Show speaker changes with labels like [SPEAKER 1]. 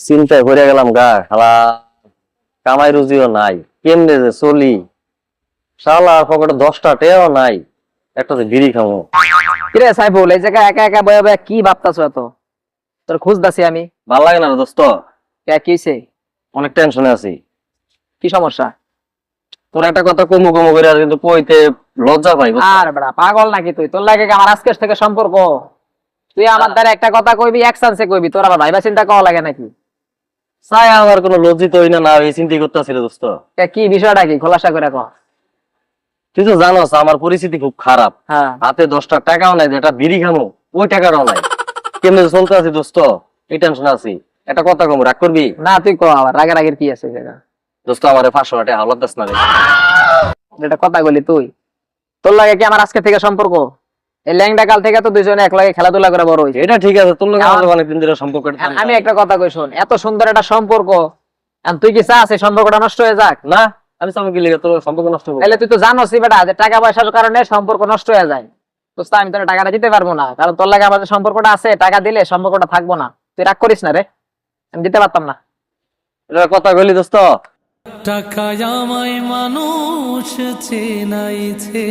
[SPEAKER 1] চিন্তায় পড়ে গেলাম গা, শালা কামাই রুজিও নাই, কেমনে যে চলি। শালা পকেটে 10টা টেও নাই, একটা যে বিড়ি খামো।
[SPEAKER 2] কিরে সাইফুল, এই জায়গায় একা একা বয়ে বয়ে কি ভাবতাছ এত? তোর খুঁজতাছি আমি।
[SPEAKER 1] ভাল লাগে না রে দোস্ত,
[SPEAKER 2] কি হইছে?
[SPEAKER 1] অনেক টেনশনে আছি।
[SPEAKER 2] কি সমস্যা?
[SPEAKER 1] তোর একটা কথা কমু কমু করে আর কিন্তু কইতে লজ্জা পাই।
[SPEAKER 2] আর বেড়া পাগল নাকি তুই? তোর লাগে কি আমার আজকের থেকে সম্পর্ক? তুই আমার দ্বারা একটা কথা কইবি, এক চান্সে কইবি, তোর আবার ভাইবা চিন্তা করা লাগে নাকি?
[SPEAKER 1] চাই আমার কোনো লজ্জিত হই না, না এই চিন্তাই করতেছি রে দোস্ত।
[SPEAKER 2] কি বিষয়টা কি খোলাসা করে কর।
[SPEAKER 1] তুই তো জানোস আমার পরিস্থিতি খুব খারাপ।
[SPEAKER 2] হ্যাঁ,
[SPEAKER 1] হাতে 10টা টাকাও নাই, যেটা বিড়ি খামো ওই টাকাটাও নাই। কেমনে যে চলতে আছি দোস্ত, এই টেনশন আছি। একটা কথা কম, রাগ করবি?
[SPEAKER 2] না তুই কো, আবার রাগের আগের কি আছে সেটা?
[SPEAKER 1] দোস্ত আমারে 500 টাকা হাওলাত দাস না রে।
[SPEAKER 2] এটা কথা বলি তুই? তোর লাগে কি আমার আজকে থেকে সম্পর্ক? এই ল্যাংডা কাল থেকে তো দুইজনে এক লাগে খেলাধুলা করে বড় হইছে।
[SPEAKER 1] এটা ঠিক আছে, তোর লগে আমার অনেকদিন ধরে সম্পর্ক।
[SPEAKER 2] আমি একটা কথা কই শোন, এত সুন্দর একটা সম্পর্ক, এখন তুই কি চাস এই সম্পর্কটা নষ্ট হয়ে যাক?
[SPEAKER 1] না, আমি চাবো কি লেগে তোর সম্পর্ক নষ্ট করবো?
[SPEAKER 2] তাহলে তুই তো জানোসই বেটা যে টাকা পয়সার কারণে সম্পর্ক নষ্ট হয়ে যায়। তো আমি তোর টাকাটা দিতে পারবো না, কারণ তোর লাগে আমাদের সম্পর্কটা আছে, টাকা দিলে সম্পর্কটা থাকবো না। তুই রাগ করিস না রে, আমি দিতে পারতাম না।
[SPEAKER 1] এটা কথা কইলি দোস্ত।
[SPEAKER 3] টাকায় আমায় মানুষ চেনাইছে।